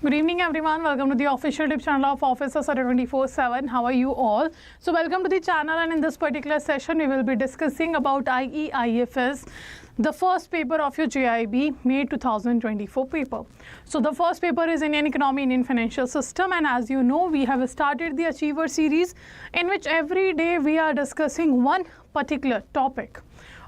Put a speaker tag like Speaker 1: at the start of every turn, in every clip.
Speaker 1: Good evening everyone, welcome to the official YouTube channel of Officer Study 24/7. How are you all? So welcome to the channel, and in this particular session we will be discussing about IFS, the first paper of your JAIIB May 2024 paper. So the first paper is Indian Economy, Indian Financial System, and as you know we have started the Achiever series in which every day we are discussing one particular topic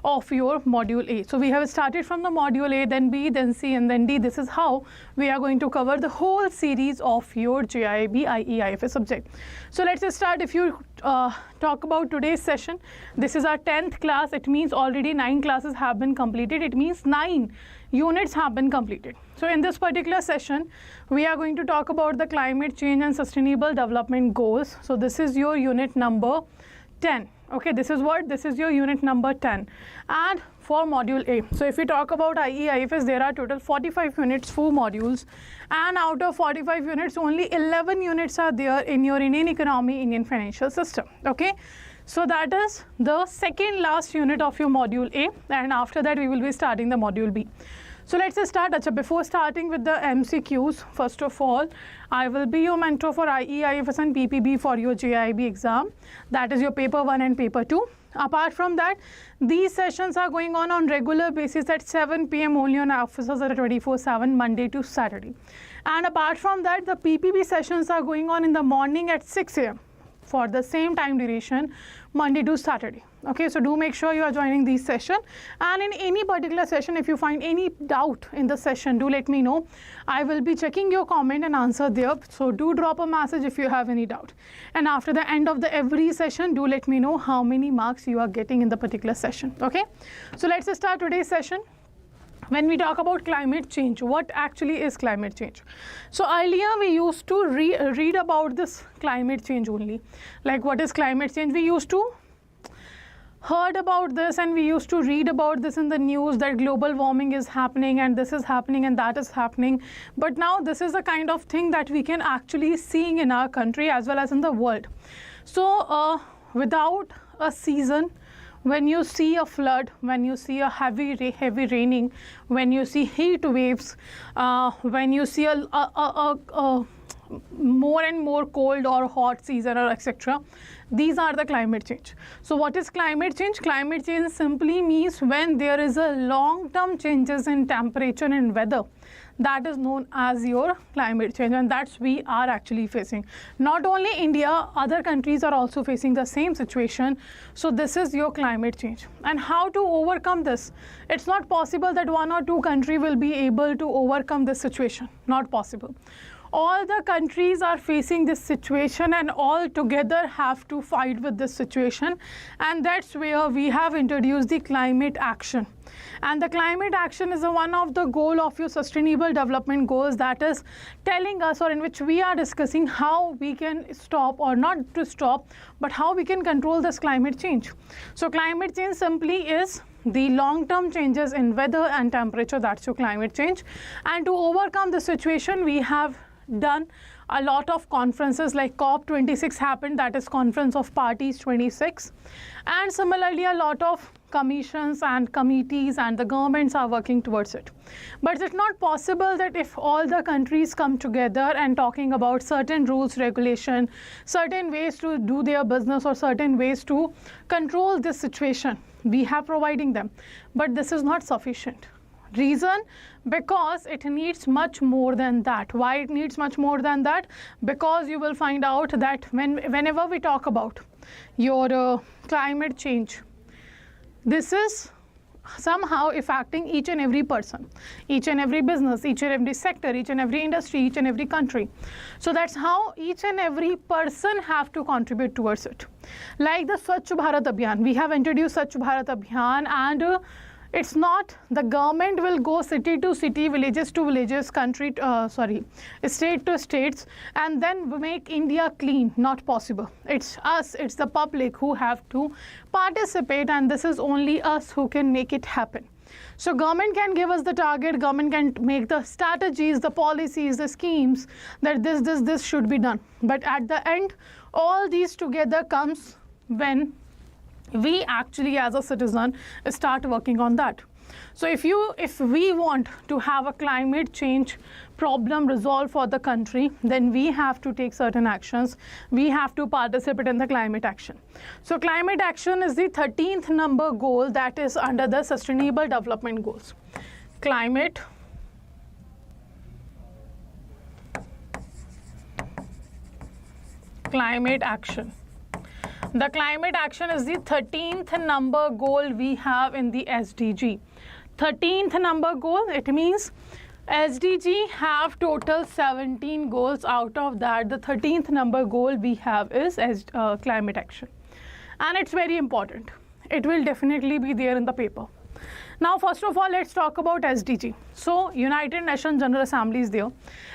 Speaker 1: of your module A. So we have started from the module A, then B, then C, and then D. This is how we are going to cover the whole series of your JAIIB IFS subject. So let's start. If you talk about today's session, this is our 10th class. It means already 9 classes have been completed. It means 9 units have been completed. So in this particular session, we are going to talk about the climate change and sustainable development goals. So this is your unit number 10. Okay, this is what? This is your unit number 10. And for module A, so if we talk about IFS, there are total 45 units, 4 modules, and out of 45 units, only 11 units are there in your Indian economy, Indian financial system. Okay, so that is the second last unit of your module A, and after that we will be starting the module B. So let's start. Before starting with the MCQs, first of all, I will be your mentor for IFS and PPB for your JAIIB exam. That is your paper 1 and paper 2. Apart from that, these sessions are going on regular basis at 7 p.m. only on Officers at 24/7, Monday to Saturday. And apart from that, the PPB sessions are going on in the morning at 6 a.m. for the same time duration, Monday to Saturday. Okay, so do make sure you are joining these session, and in any particular session, if you find any doubt in the session, do let me know. I will be checking your comment and answer there, so do drop a message if you have any doubt. And after the end of the every session, do let me know how many marks you are getting in the particular session. Okay, so let's start today's session. When we talk about climate change, what actually is climate change? So earlier we used to read about this climate change only. Like, what is climate change? We used to heard about this, and we used to read about this in the news, that global warming is happening and this is happening and that is happening. But now this is the kind of thing that we can actually see in our country as well as in the world. So without a season, when you see a flood, when you see a heavy raining, when you see heat waves, when you see a more and more cold or hot season, or etc., these are the climate change. So what is climate change? Climate change simply means when there is a long-term changes in temperature and weather. That is known as your climate change, and that's we are actually facing. Not only India, other countries are also facing the same situation. So this is your climate change. And how to overcome this? It's not possible that 1 or 2 countries will be able to overcome this situation. Not possible. All the countries are facing this situation, and all together have to fight with this situation, and that's where we have introduced the climate action. And the climate action is one of the goal of your sustainable development goals, that is telling us, or in which we are discussing how we can stop, or not to stop, but how we can control this climate change. So climate change simply is the long-term changes in weather and temperature. That's your climate change. And to overcome the situation, we have done a lot of conferences, like COP26 happened, that is Conference of Parties 26, and similarly a lot of commissions and committees and the governments are working towards it. But it's not possible that if all the countries come together and talking about certain rules, regulation, certain ways to do their business, or certain ways to control this situation, we have providing them, but this is not sufficient. Reason? Because it needs much more than that. Why it needs much more than that? Because you will find out that whenever we talk about your climate change, this is somehow affecting each and every person, each and every business, each and every sector, each and every industry, each and every country. So that's how each and every person have to contribute towards it. Like the Swachh Bharat Abhiyan, we have introduced Swachh Bharat Abhiyan, and it's not the government will go city to city, villages to villages, state to states, and then make India clean. Not possible. It's us, it's the public who have to participate, and this is only us who can make it happen. So government can give us the target, government can make the strategies, the policies, the schemes, that this should be done. But at the end, all these together comes when we actually as a citizen start working on that. So if we want to have a climate change problem resolved for the country, then we have to take certain actions. We have to participate in the climate action. So climate action is the 13th number goal that is under the Sustainable Development Goals. Climate action. The climate action is the 13th number goal we have in the SDG. 13th number goal, it means SDG have total 17 goals. Out of that, the 13th number goal we have is climate action. And it's very important. It will definitely be there in the paper. Now, first of all, let's talk about SDG. So, United Nations General Assembly is there.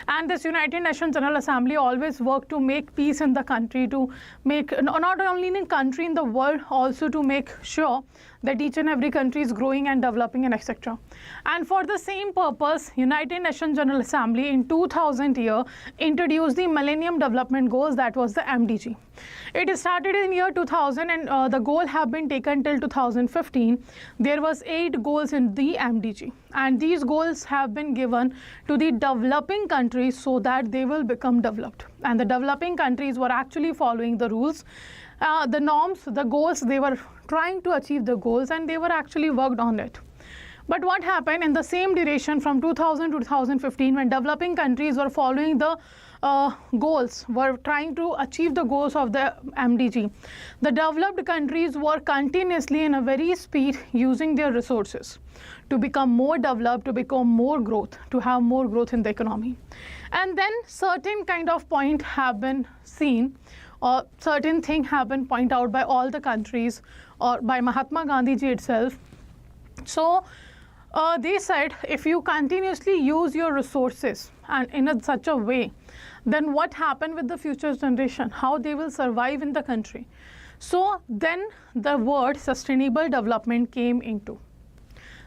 Speaker 1: And this United Nations General Assembly always work to make peace in the country, to make, not only in the country, in the world, also to make sure that each and every country is growing and developing and etc. And for the same purpose, United Nations General Assembly in 2000 year introduced the Millennium Development Goals, that was the MDG. It started in year 2000 and the goal have been taken till 2015. There was 8 goals in the MDG, and these goals have been given to the developing countries so that they will become developed. And the developing countries were actually following the rules, the norms, the goals. They were trying to achieve the goals and they were actually worked on it. But what happened in the same duration from 2000 to 2015, when developing countries were following the goals, were trying to achieve the goals of the MDG, the developed countries were continuously in a very speed using their resources to become more developed, to become more growth, to have more growth in the economy. And then certain kind of point have been seen, or certain thing have been pointed out by all the countries or by Mahatma Gandhi ji itself. So they said, if you continuously use your resources and in such a way, then what happened with the future generation, how they will survive in the country. So then the word sustainable development came into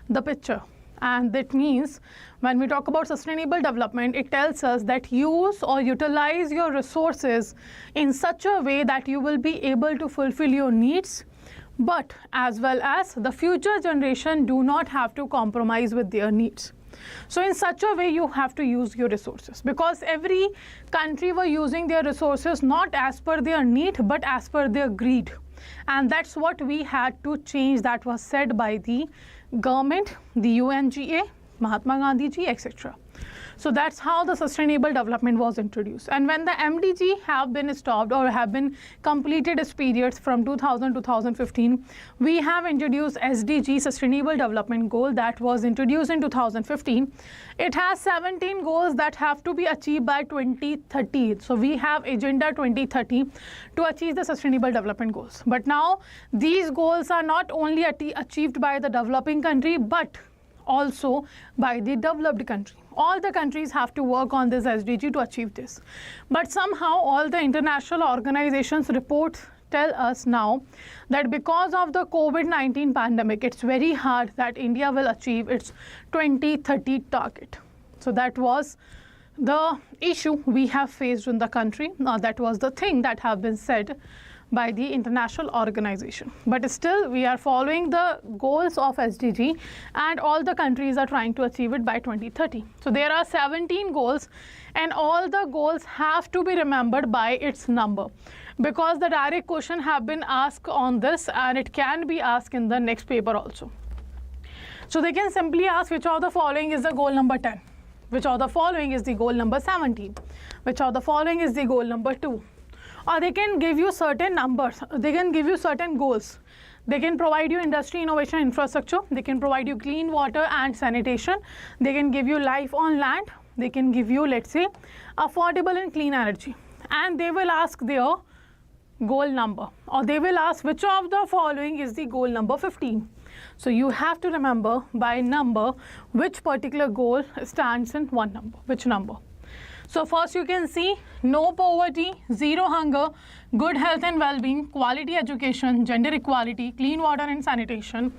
Speaker 1: the picture. And that means when we talk about sustainable development, it tells us that use or utilize your resources in such a way that you will be able to fulfill your needs, but as well as the future generation do not have to compromise with their needs. So in such a way you have to use your resources, because every country were using their resources not as per their need but as per their greed. And that's what we had to change. That was said by the government, the UNGA, Mahatma Gandhi ji, etc. So that's how the sustainable development was introduced. And when the MDG have been stopped or have been completed its periods from 2000 to 2015, we have introduced SDG, Sustainable Development Goal, that was introduced in 2015. It has 17 goals that have to be achieved by 2030. So we have Agenda 2030 to achieve the Sustainable Development Goals. But now these goals are not only achieved by the developing country, but also by the developed country. All the countries have to work on this SDG to achieve this. But somehow all the international organizations reports tell us now that because of the COVID-19 pandemic, it's very hard that India will achieve its 2030 target. So that was the issue we have faced in the country. That was the thing that have been said by the international organization. But still we are following the goals of SDG and all the countries are trying to achieve it by 2030. So there are 17 goals and all the goals have to be remembered by its number, because the direct question have been asked on this and it can be asked in the next paper also. So they can simply ask which of the following is the goal number 10, which of the following is the goal number 17, which of the following is the goal number 2. Or they can give you certain numbers, they can give you certain goals. They can provide you industry, innovation, infrastructure. They can provide you clean water and sanitation. They can give you life on land. They can give you, let's say, affordable and clean energy. And they will ask their goal number, or they will ask which of the following is the goal number 15. So you have to remember by number which particular goal stands in one number, which number. So first you can see no poverty, zero hunger, good health and well-being, quality education, gender equality, clean water and sanitation,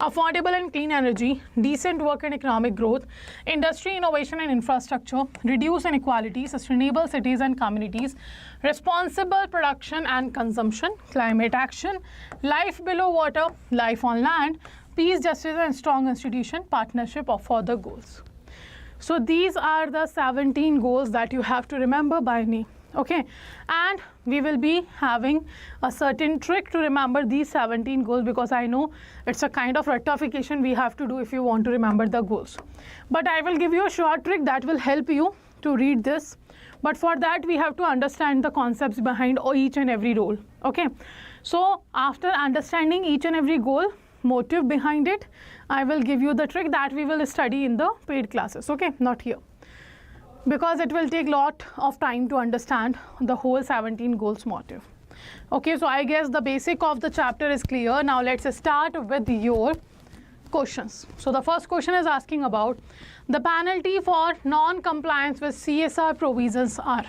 Speaker 1: affordable and clean energy, decent work and economic growth, industry, innovation and infrastructure, reduce inequality, sustainable cities and communities, responsible production and consumption, climate action, life below water, life on land, peace, justice and strong institution, partnership for the goals. So these are the 17 goals that you have to remember by name. Okay, and we will be having a certain trick to remember these 17 goals, because I know it's a kind of rectification we have to do if you want to remember the goals. But I will give you a short trick that will help you to read this. But for that we have to understand the concepts behind each and every role. Okay, so after understanding each and every goal, motive behind it, I will give you the trick that we will study in the paid classes. Okay, not here, because it will take lot of time to understand the whole 17 goals motive. Okay, so I guess the basic of the chapter is clear. Now let's start with your questions. So the first question is asking about the penalty for non-compliance with CSR provisions are.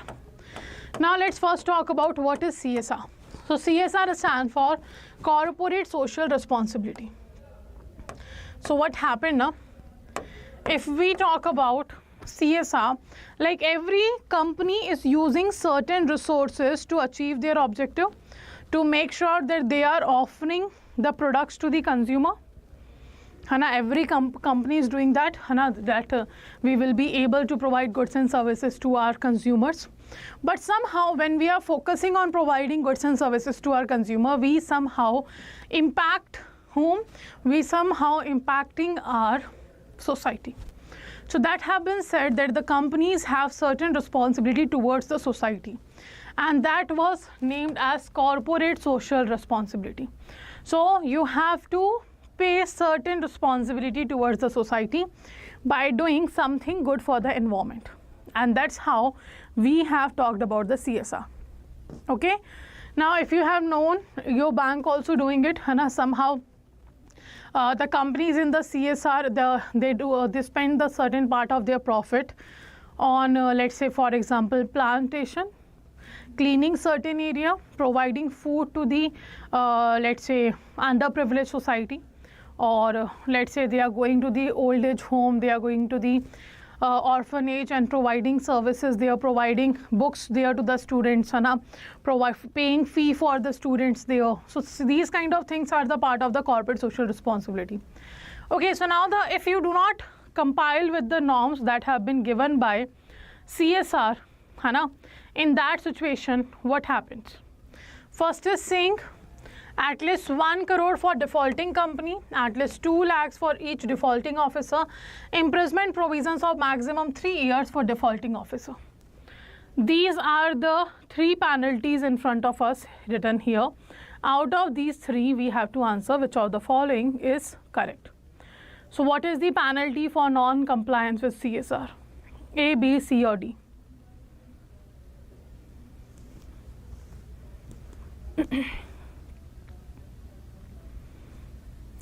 Speaker 1: Now let's first talk about what is CSR. So CSR stands for corporate social responsibility. So what happened now? If we talk about CSR, like every company is using certain resources to achieve their objective, to make sure that they are offering the products to the consumer. Every company is doing that, that we will be able to provide goods and services to our consumers. But somehow when we are focusing on providing goods and services to our consumer, we somehow impact whom? We somehow impacting our society. So that have been said that the companies have certain responsibility towards the society, and that was named as corporate social responsibility. So you have to pay certain responsibility towards the society by doing something good for the environment, and that's how we have talked about the CSR. Okay, now if you have known your bank also doing it, somehow the companies in the CSR, they spend the certain part of their profit on let's say for example plantation, cleaning certain area, providing food to the let's say underprivileged society, or let's say they are going to the old age home, they are going to the orphanage and providing services, they are providing books there to the students, paying fee for the students there. So these kind of things are the part of the corporate social responsibility. Okay, so now if you do not compile with the norms that have been given by CSR, in that situation what happens? First is saying at least 1 crore for defaulting company, at least 2 lakhs for each defaulting officer, imprisonment provisions of maximum 3 years for defaulting officer. These are the 3 penalties in front of us written here. Out of these 3 we have to answer which of the following is correct. So what is the penalty for non-compliance with CSR? A, B, C or D?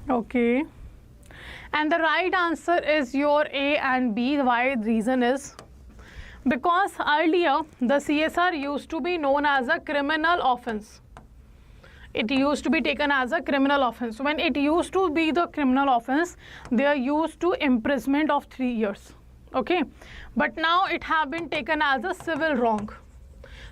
Speaker 1: Okay, and the right answer is your A and B. Why? The reason is because earlier the CSR used to be known as a criminal offense. It used to be taken as a criminal offense. When it used to be the criminal offense, they are used to imprisonment of 3 years. Okay, but now it have been taken as a civil wrong.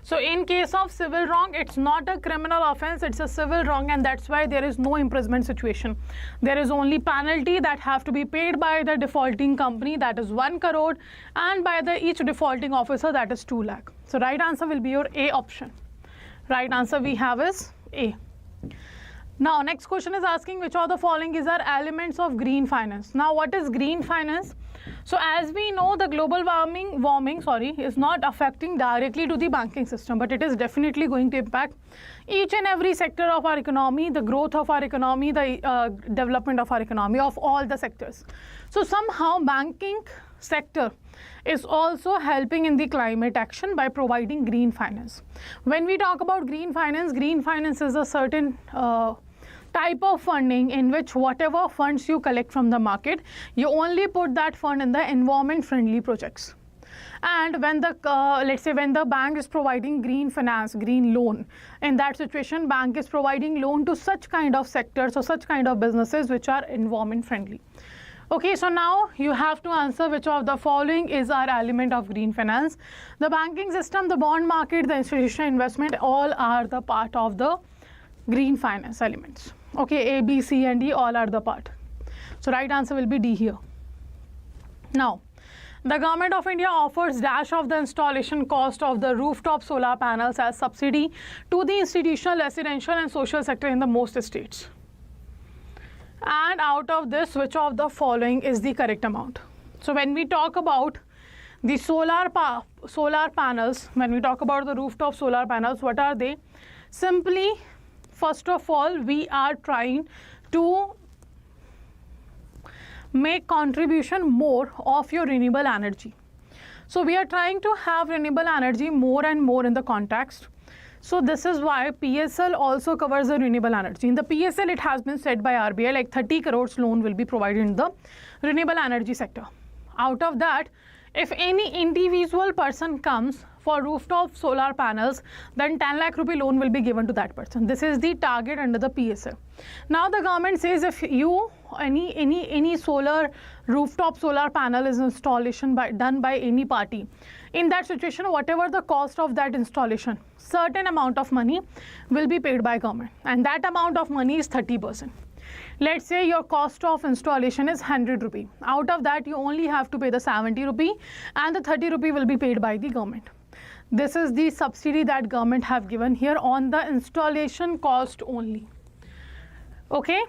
Speaker 1: So in case of civil wrong, it's not a criminal offense, it's a civil wrong, and that's why there is no imprisonment situation. There is only penalty that have to be paid by the defaulting company, that is 1 crore, and by each defaulting officer, that is 2 lakh. So right answer will be your A option. Right answer we have is A. Now next question is asking which of the following are elements of green finance. Now what is green finance? So as we know, the global warming is not affecting directly to the banking system, but it is definitely going to impact each and every sector of our economy, the growth of our economy, the development of our economy, of all the sectors. So somehow banking sector is also helping in the climate action by providing green finance. When we talk about green finance is a certain type of funding in which whatever funds you collect from the market, you only put that fund in the environment friendly projects. And when the let's say when the bank is providing green finance, green loan, in that situation bank is providing loan to such kind of sectors or such kind of businesses which are environment friendly. Okay, so now you have to answer which of the following is our element of green finance. The banking system, the bond market, the institutional investment, all are the part of the green finance elements. Okay, A, B, C and D all are the part. So right answer will be D here. Now, the Government of India offers dash of the installation cost of the rooftop solar panels as subsidy to the institutional, residential and social sector in the most states. And out of this, which of the following is the correct amount? So when we talk about the solar panels, when we talk about the rooftop solar panels, what are they? Simply, first of all, we are trying to make contribution more of your renewable energy. So we are trying to have renewable energy more and more in the context. So this is why PSL also covers the renewable energy. In the PSL, it has been said by RBI like 30 crores loan will be provided in the renewable energy sector. Out of that, if any individual person comes for rooftop solar panels, then 10 lakh rupee loan will be given to that person. This is the target under the PSL. Now the government says if you any solar rooftop solar panel is installation done by any party, in that situation, whatever the cost of that installation, certain amount of money will be paid by government, and that amount of money is 30%. Let's say your cost of installation is 100 rupee. Out of that, you only have to pay the 70 rupee, and the 30 rupee will be paid by the government. This is the subsidy that government have given here on the installation cost only. Okay,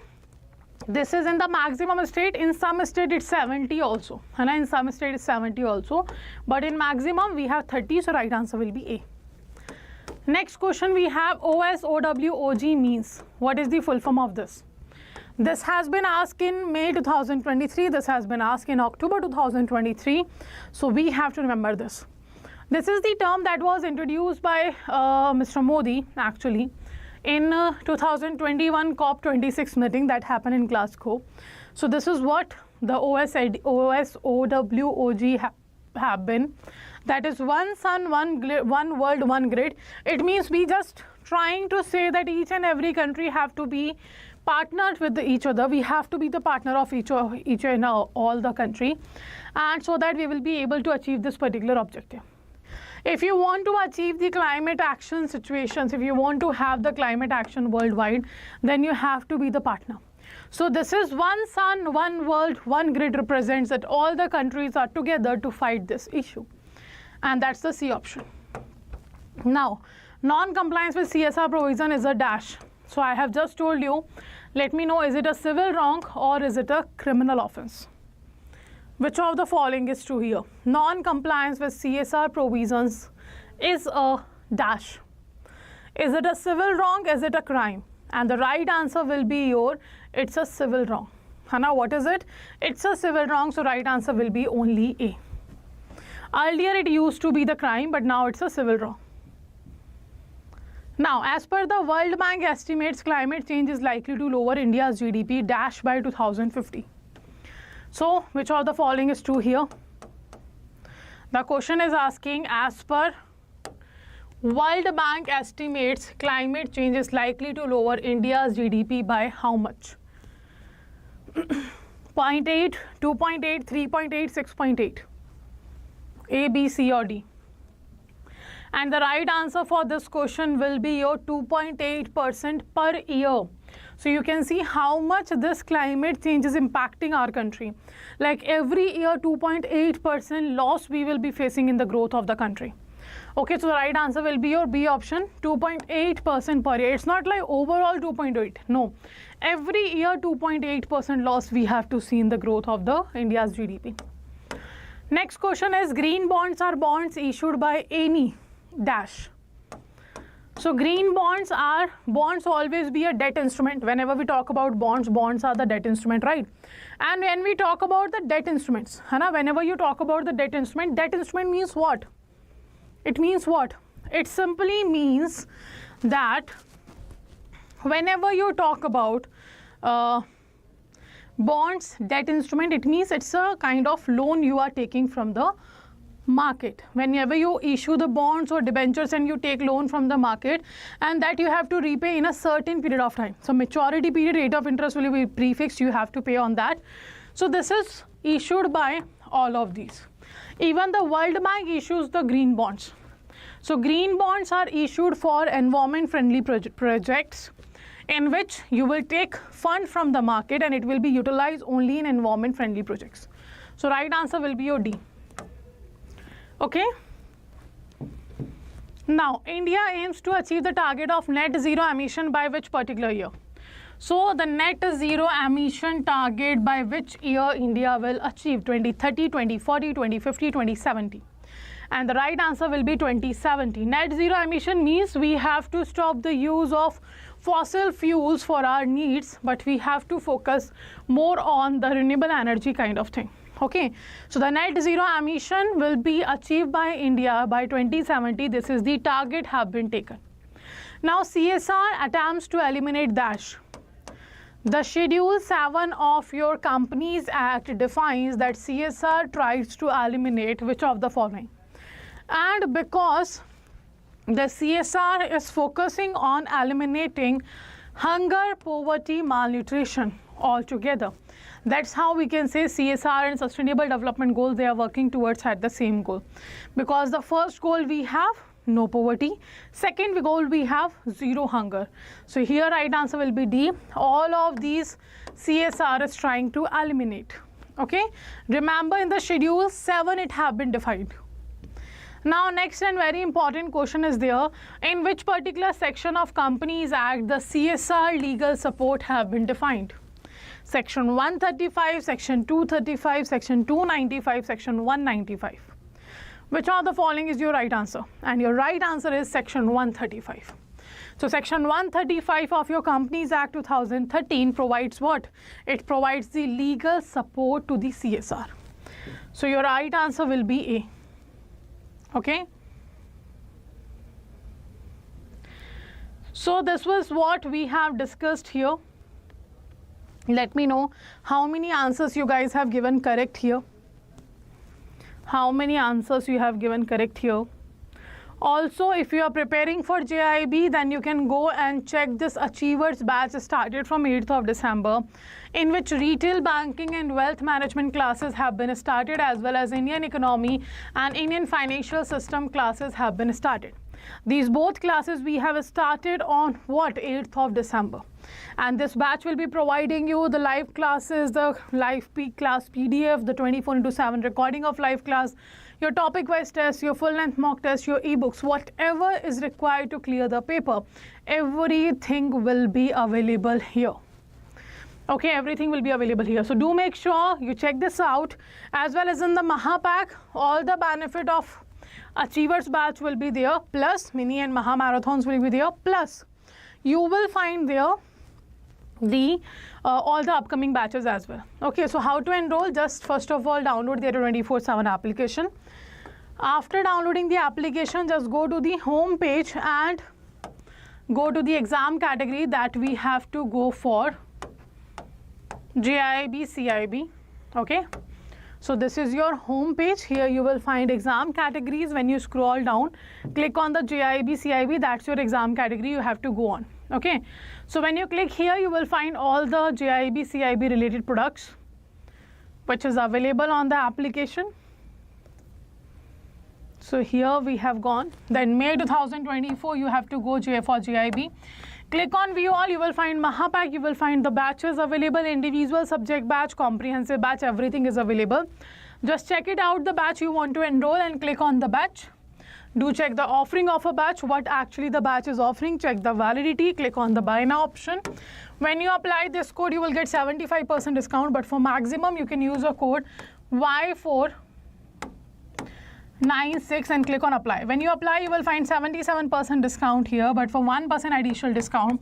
Speaker 1: this is in the maximum state. In some state it's 70 also, and in some state it's 70 also, but in maximum we have 30, so right answer will be A. Next question we have OSOWOG means. What is the full form of this? This has been asked in May 2023. This has been asked in October 2023. So we have to remember this. This is the term that was introduced by Mr. Modi actually in 2021 COP26 meeting that happened in Glasgow. So this is what the OSOWOG have been. That is one sun, one world, one grid. It means we just trying to say that each and every country have to be partnered with each other. We have to be the partner of each and all the country, and so that we will be able to achieve this particular objective. If you want to achieve the climate action situations, if you want to have the climate action worldwide, then you have to be the partner. So this is one sun, one world, one grid represents that all the countries are together to fight this issue. And that's the C option. Now, non-compliance with CSR provision is a dash. So I have just told you, let me know, is it a civil wrong or is it a criminal offense? Which of the following is true here? Non-compliance with CSR provisions is a dash. Is it a civil wrong? Is it a crime? And the right answer will be it's a civil wrong. Hana, what is it? It's a civil wrong, so right answer will be only A. Earlier it used to be the crime, but now it's a civil wrong. Now, as per the World Bank estimates, climate change is likely to lower India's GDP dash by 2050. So, which of the following is true here? The question is asking, as per World Bank estimates, climate change is likely to lower India's GDP by how much? 0.8, 2.8, 3.8, 6.8. A, B, C or D? And the right answer for this question will be 2.8% per year. So you can see how much this climate change is impacting our country. Like every year 2.8% loss we will be facing in the growth of the country. Okay, so the right answer will be your B option, 2.8% per year. It's not like overall 2.8. No, every year 2.8% loss we have to see in the growth of the India's GDP. Next question is, green bonds are bonds issued by any dash. So green bonds always be a debt instrument. Whenever we talk about bonds, bonds are the debt instrument, right? And when we talk about the debt instruments, whenever you talk about the debt instrument means what? It means what? It simply means that whenever you talk about bonds, debt instrument, it means it's a kind of loan you are taking from the market. Whenever you issue the bonds or debentures and you take loan from the market, and that you have to repay in a certain period of time. So maturity period, rate of interest will be prefixed, you have to pay on that. So this is issued by all of these. Even the World Bank issues the green bonds. So green bonds are issued for environment friendly projects. in which you will take fund from the market and it will be utilized only in environment friendly projects. So right answer will be your D. Okay. Now, India aims to achieve the target of net zero emission by which particular year? So, the net zero emission target by which year India will achieve? 2030, 2040, 2050, 2070. And the right answer will be 2070. Net zero emission means we have to stop the use of fossil fuels for our needs, but we have to focus more on the renewable energy kind of thing. Okay, so the net zero emission will be achieved by India by 2070. This is the target have been taken. Now CSR attempts to eliminate dash. The Schedule 7 of your Companies Act defines that CSR tries to eliminate which of the following. And because the CSR is focusing on eliminating hunger, poverty, malnutrition altogether. That's how we can say CSR and Sustainable Development Goals, they are working towards at the same goal. Because the first goal we have no poverty, second goal we have zero hunger. So here right answer will be D. All of these CSR is trying to eliminate. Okay, remember in the Schedule 7 it have been defined. Now next and very important question is there, in which particular section of Companies Act the CSR legal support have been defined? Section 135, Section 235, Section 295, Section 195. Which of the following is your right answer? And your right answer is Section 135. So Section 135 of your Companies Act 2013 provides what? It provides the legal support to the CSR. So your right answer will be A. Okay. So this was what we have discussed here. Let me know how many answers you guys have given correct here. How many answers you have given correct here. Also, if you are preparing for JAIIB, then you can go and check this Achievers batch started from 8th of December, in which retail banking and wealth management classes have been started, as well as Indian economy and Indian financial system classes have been started. These both classes we have started on what? 8th of December. And this batch will be providing you the live classes, the live class PDF, the 24/7 recording of live class, your topic wise test, your full length mock test, your ebooks, whatever is required to clear the paper, everything will be available here. Okay, everything will be available here. So do make sure you check this out, as well as in the Mahapack, all the benefit of Achievers batch will be there, plus mini and Maha marathons will be there, plus you will find there the all the upcoming batches as well. Okay, so how to enroll? Just first of all download the 24/7 application. After downloading the application, just go to the home page and go to the exam category that we have to go for JAIIB CIB. Okay, so this is your home page. Here you will find exam categories. When you scroll down, click on the JAIIB CIB, that's your exam category you have to go on. Okay, so when you click here, you will find all the JAIIB CIB related products which is available on the application. So here we have gone. Then May 2024 you have to go for JAIIB. Click on view all, you will find Mahapack, you will find the batches available, individual subject batch, comprehensive batch, everything is available. Just check it out, the batch you want to enroll, and click on the batch. Do check the offering of a batch, what actually the batch is offering, check the validity, click on the buy now option. When you apply this code, you will get 75% discount, but for maximum you can use a code Y496 and click on apply. When you apply, you will find 77% discount here, but for 1% additional discount,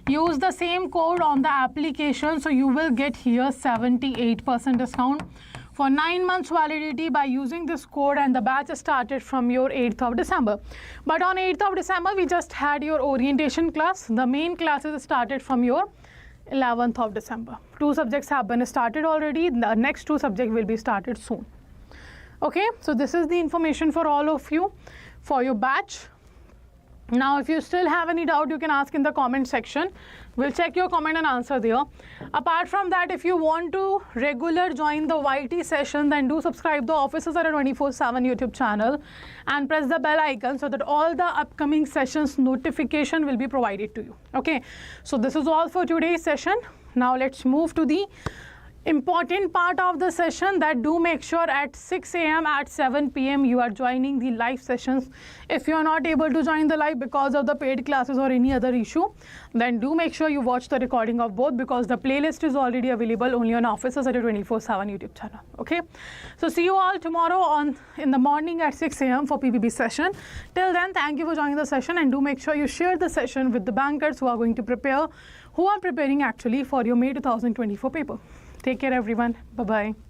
Speaker 1: use the same code on the application, so you will get here 78% discount for 9 months validity by using this code, and the batch started from your 8th of December. But on 8th of December, we just had your orientation class. The main classes started from your 11th of December. 2 subjects have been started already. The next 2 subjects will be started soon. Okay, so this is the information for all of you for your batch. Now, if you still have any doubt, you can ask in the comment section. We'll check your comment and answer there. Apart from that, if you want to regular join the YT session, then do subscribe the Officers at a 24/7 YouTube channel and press the bell icon so that all the upcoming sessions notification will be provided to you. Okay, so this is all for today's session. Now let's move to the important part of the session, that do make sure at 6 a.m. at 7 p.m. you are joining the live sessions. If you are not able to join the live because of the paid classes or any other issue, then do make sure you watch the recording of both, because the playlist is already available only on Officers at a 24/7 YouTube channel. Okay, so see you all tomorrow in the morning at 6 a.m. for PPB session. Till then, thank you for joining the session, and do make sure you share the session with the bankers who are going to prepare, who are preparing actually for your May 2024 paper. Take care, everyone. Bye-bye.